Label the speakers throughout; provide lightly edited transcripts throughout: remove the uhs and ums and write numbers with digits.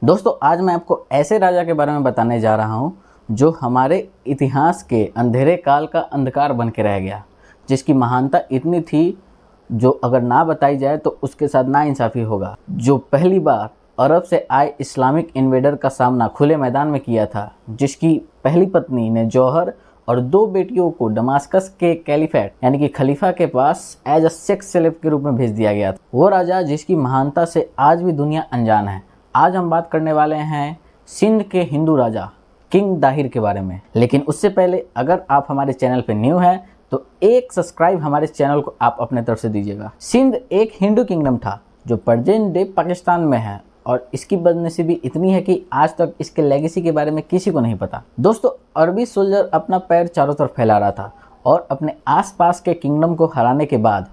Speaker 1: दोस्तों आज मैं आपको ऐसे राजा के बारे में बताने जा रहा हूँ जो हमारे इतिहास के अंधेरे काल का अंधकार बन के रह गया, जिसकी महानता इतनी थी जो अगर ना बताई जाए तो उसके साथ नाइंसाफ़ी होगा। जो पहली बार अरब से आए इस्लामिक इन्वेडर का सामना खुले मैदान में किया था, जिसकी पहली पत्नी ने जौहर और 2 बेटियों को दमास्कस के कैलिफेट यानी कि खलीफा के पास एज अ सेक्स स्लेव के रूप में भेज दिया गया था। वो राजा जिसकी महानता से आज भी दुनिया अनजान है। आज हम बात करने वाले हैं सिंध के हिंदू राजा किंग दाहिर के बारे में। लेकिन उससे पहले अगर आप हमारे चैनल पर न्यू हैं तो एक सब्सक्राइब हमारे चैनल को आप अपने तरफ से दीजिएगा। सिंध एक हिंदू किंगडम था जो प्रेजेंट डे पाकिस्तान में है और इसकी बदनसीबी इतनी है कि आज तक इसके लेगेसी के बारे में किसी को नहीं पता। दोस्तों अरबी सोल्जर अपना पैर चारों तरफ फैला रहा था और अपने आसपास के किंगडम को हराने के बाद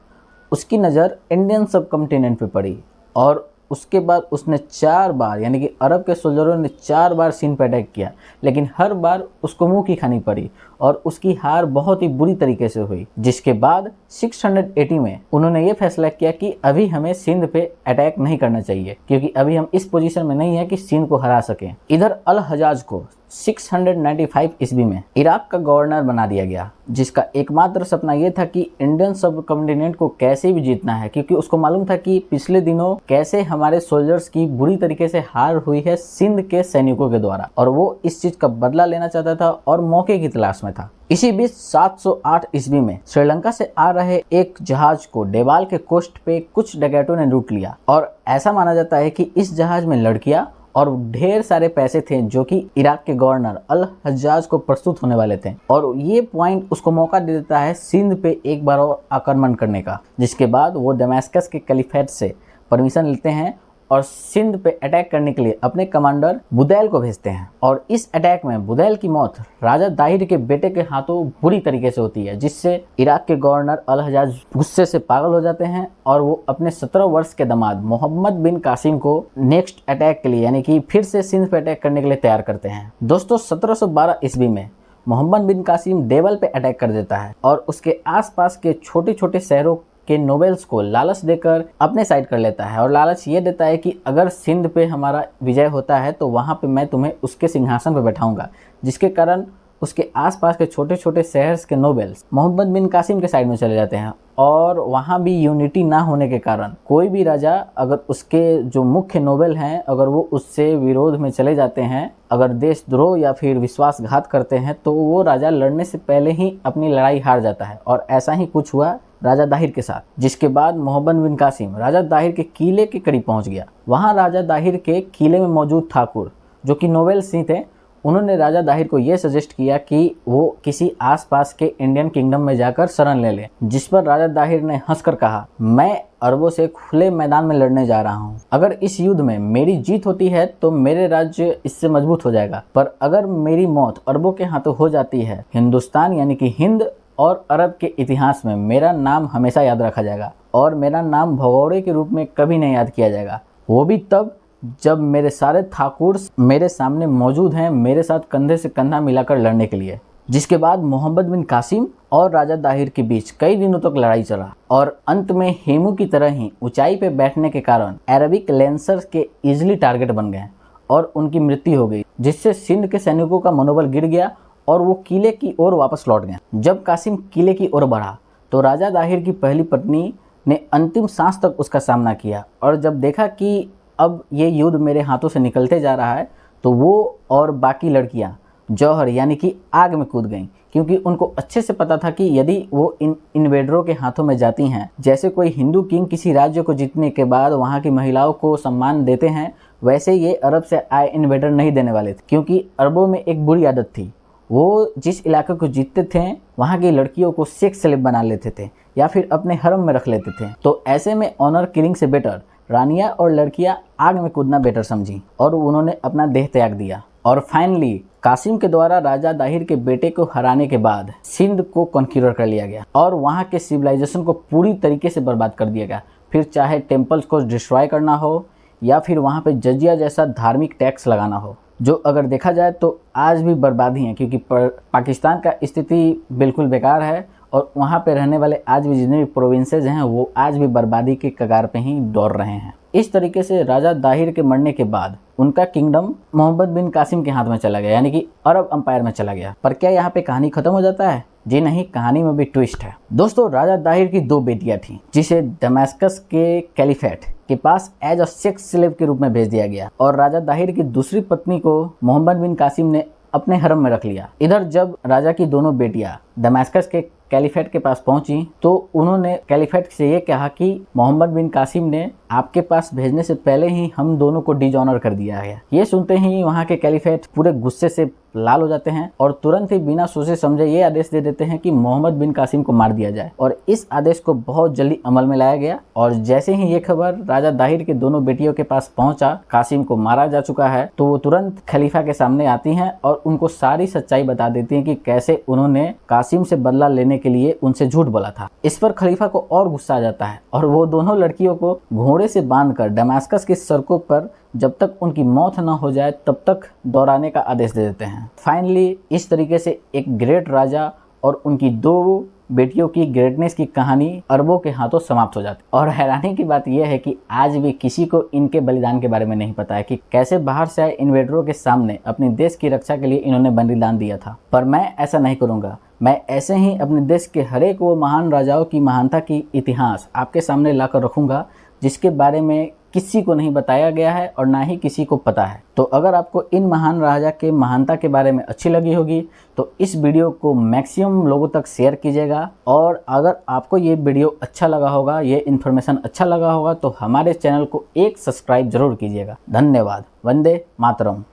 Speaker 1: उसकी नज़र इंडियन सब कॉन्टिनेंट पे पड़ी और उसके बाद उसने 4 बार यानी कि अरब के सोल्जरों ने 4 बार सिंध पर अटैक किया, लेकिन हर बार उसको मुंह की खानी पड़ी और उसकी हार बहुत ही बुरी तरीके से हुई। जिसके बाद 680 में उन्होंने ये फैसला किया कि अभी हमें सिंध पे अटैक नहीं करना चाहिए, क्योंकि अभी हम इस पोजीशन में नहीं है कि सिंध को हरा सकें। इधर अल हजाज को 695 ईस्वी में इराक का गवर्नर बना दिया गया, जिसका एकमात्र सपना यह था कि इंडियन सब कॉन्टिनेंट को कैसे भी जीतना है, क्योंकि उसको मालूम था कि पिछले दिनों कैसे हमारे सोल्जर्स की बुरी तरीके से हार हुई है सिंध के सैनिकों के द्वारा, और वो इस चीज का बदला लेना चाहता था और मौके की तलाश में था। इसी बीच 708 ईस्वी में श्रीलंका से आ रहे एक जहाज को डेबाल के कोस्ट पे कुछ डकैतों ने लूट लिया और ऐसा माना जाता है कि इस जहाज में लड़कियां और ढेर सारे पैसे थे जो कि इराक के गवर्नर अल हज्जाज को प्रस्तुत होने वाले थे, और ये पॉइंट उसको मौका दे देता है सिंध पे एक बार और आक्रमण करने का। जिसके बाद वो दमास्कस के कैलिफेट से परमिशन लेते हैं और सिंध पे अटैक करने के लिए अपने कमांडर बुदैल को भेजते हैं। और इस अटैक में बुदैल की मौत राजा दाहिर के बेटे के हाथों बुरी तरीके से होती है, जिससे इराक के गवर्नर अल हजाज गुस्से से पागल हो जाते हैं और वो अपने 17 वर्ष के दामाद मोहम्मद बिन कासिम को नेक्स्ट अटैक के लिए यानी कि फिर से सिंध पे अटैक करने के लिए तैयार करते हैं। दोस्तों 1712 ईस्वी में मोहम्मद बिन कासिम देवल पे अटैक कर देता है और उसके आसपास के छोटे छोटे शहरों के नोबेल्स को लालच देकर अपने साइड कर लेता है, और लालच ये देता है कि अगर सिंध पे हमारा विजय होता है तो वहाँ पे मैं तुम्हें उसके सिंहासन पे बैठाऊंगा, जिसके कारण उसके आसपास के छोटे छोटे शहर्स के नोबेल्स मोहम्मद बिन कासिम के साइड में चले जाते हैं। और वहाँ भी यूनिटी ना होने के कारण कोई भी राजा अगर उसके जो मुख्य नोबेल हैं अगर वो उससे विरोध में चले जाते हैं, अगर देशद्रोह या फिर विश्वासघात करते हैं, तो वो राजा लड़ने से पहले ही अपनी लड़ाई हार जाता है। और ऐसा ही कुछ हुआ राजा दाहिर के साथ, जिसके बाद मोहम्मद बिन कासिम राजा दाहिर के किले के करीब पहुंच गया। वहां राजा दाहिर के किले में मौजूद ठाकुर जो कि नोबेल सिंह थे, उन्होंने राजा दाहिर को यह सजेस्ट किया कि वो किसी आसपास के इंडियन किंगडम में जाकर शरण ले ले, जिस पर राजा दाहिर ने हंसकर कहा, मैं अरबों से खुले मैदान में लड़ने जा रहा हूँ। अगर इस युद्ध में मेरी जीत होती है तो मेरे राज्य इससे मजबूत हो जाएगा, पर अगर मेरी मौत अरबों के हाथों हो जाती है, हिंदुस्तान यानी कि हिंद और अरब के इतिहास में मेरा नाम हमेशा याद रखा जाएगा और मेरा नाम भगौड़े के रूप में कभी नहीं याद किया जाएगा। वो भी तब जब मेरे सारे ठाकुर मेरे सामने मौजूद हैं, मेरे साथ कंधे से कंधा मिलाकर लड़ने के लिए। जिसके बाद मोहम्मद बिन कासिम और राजा दाहिर के बीच कई दिनों तक लड़ाई चला और अंत में हेमू की तरह ही ऊंचाई पे बैठने के कारण अरबिक लैंसर्स के इजिली टारगेट बन गए और उनकी मृत्यु हो गई, जिससे सिंध के सैनिकों का मनोबल गिर गया और वो किले की ओर वापस लौट गए। जब कासिम किले की ओर बढ़ा तो राजा दाहिर की पहली पत्नी ने अंतिम सांस तक उसका सामना किया, और जब देखा कि अब ये युद्ध मेरे हाथों से निकलते जा रहा है तो वो और बाकी लड़कियां जौहर यानी कि आग में कूद गईं, क्योंकि उनको अच्छे से पता था कि यदि वो इन इन्वेडरों के हाथों में जाती हैं, जैसे कोई हिंदू किंग किसी राज्य को जीतने के बाद वहाँ की महिलाओं को सम्मान देते हैं, वैसे ये अरब से आए इन्वेडर नहीं देने वाले थे। क्योंकि अरबों में एक बुरी आदत थी, वो जिस इलाके को जीतते थे वहाँ की लड़कियों को सेक्स स्लेव बना लेते थे या फिर अपने हरम में रख लेते थे। तो ऐसे में ऑनर किलिंग से बेटर रानियां और लड़कियां आग में कूदना बेटर समझी और उन्होंने अपना देह त्याग दिया। और फाइनली कासिम के द्वारा राजा दाहिर के बेटे को हराने के बाद सिंध को कॉन्क्यूर कर लिया गया और वहाँ के सिविलाइजेशन को पूरी तरीके से बर्बाद कर दिया गया। फिर चाहे टेम्पल्स को डिस्ट्रॉय करना हो या फिर वहाँ पे जजिया जैसा धार्मिक टैक्स लगाना हो, जो अगर देखा जाए तो आज भी बर्बादी है, क्योंकि पाकिस्तान का स्थिति बिल्कुल बेकार है और वहाँ पे रहने वाले आज भी जितने भी प्रोविंसेज हैं वो आज भी बर्बादी के कगार पे ही दौड़ रहे हैं। इस तरीके से राजा दाहिर के मरने के बाद उनका किंगडम मोहम्मद बिन कासिम के हाथ में चला गया, यानी कि अरब अंपायर में चला गया। पर क्या यहाँ पे कहानी खत्म हो जाता है? जी नहीं, कहानी में भी ट्विस्ट है। दोस्तों, राजा दाहिर की 2 बेटियां थीं, जिसे दमास्कस के कैलिफेट के पास एज अ सेक्स स्लेव के रूप में भेज दिया गया और राजा दाहिर की दूसरी पत्नी को मोहम्मद बिन कासिम ने अपने हरम में रख लिया। इधर जब राजा की दोनों बेटियां दमास्कस के कैलिफेट के पास पहुंची तो उन्होंने कैलिफेट से ये कहा कि मोहम्मद बिन कासिम ने आपके पास भेजने से पहले ही हम दोनों को डिजॉनर कर दिया है। ये सुनते ही वहाँ के कैलिफेट पूरे गुस्से से लाल हो जाते हैं और तुरंत ही बिना सोचे समझे ये आदेश दे देते हैं कि मोहम्मद बिन कासिम को मार दिया जाए। और इस आदेश को बहुत जल्दी अमल में लाया गया और जैसे ही ये खबर राजा दाहिर के दोनों बेटियों के पास पहुंचा, कासिम को मारा जा चुका है, तो वो तुरंत खलीफा के सामने आती हैं और उनको सारी सच्चाई बता देती हैं कि कैसे उन्होंने कासिम से बदला लेने के लिए उनसे झूठ बोला था। इस पर खलीफा को और गुस्सा आ जाता है और वो दोनों लड़कियों को घोड़े से बांधकर दमास्कस की सड़कों पर जब तक उनकी मौत न हो जाए तब तक दौड़ाने का आदेश दे देते हैं। फाइनली इस तरीके से एक ग्रेट राजा और उनकी 2 बेटियों की ग्रेटनेस की कहानी अरबों के हाथों समाप्त हो जाती। और हैरानी की बात यह है कि आज भी किसी को इनके बलिदान के बारे में नहीं पता है कि कैसे बाहर से आए इन्वेडरों के सामने अपने देश की रक्षा के लिए इन्होंने बलिदान दिया था। पर मैं ऐसा नहीं करूँगा। मैं ऐसे ही अपने देश के हर एक वो महान राजाओं की महानता की इतिहास आपके सामने लाकर रखूँगा जिसके बारे में किसी को नहीं बताया गया है और ना ही किसी को पता है। तो अगर आपको इन महान राजा के महानता के बारे में अच्छी लगी होगी तो इस वीडियो को मैक्सिमम लोगों तक शेयर कीजिएगा। और अगर आपको ये वीडियो अच्छा लगा होगा, ये इन्फॉर्मेशन अच्छा लगा होगा तो हमारे चैनल को एक सब्सक्राइब जरूर कीजिएगा। धन्यवाद। वंदे मातरम।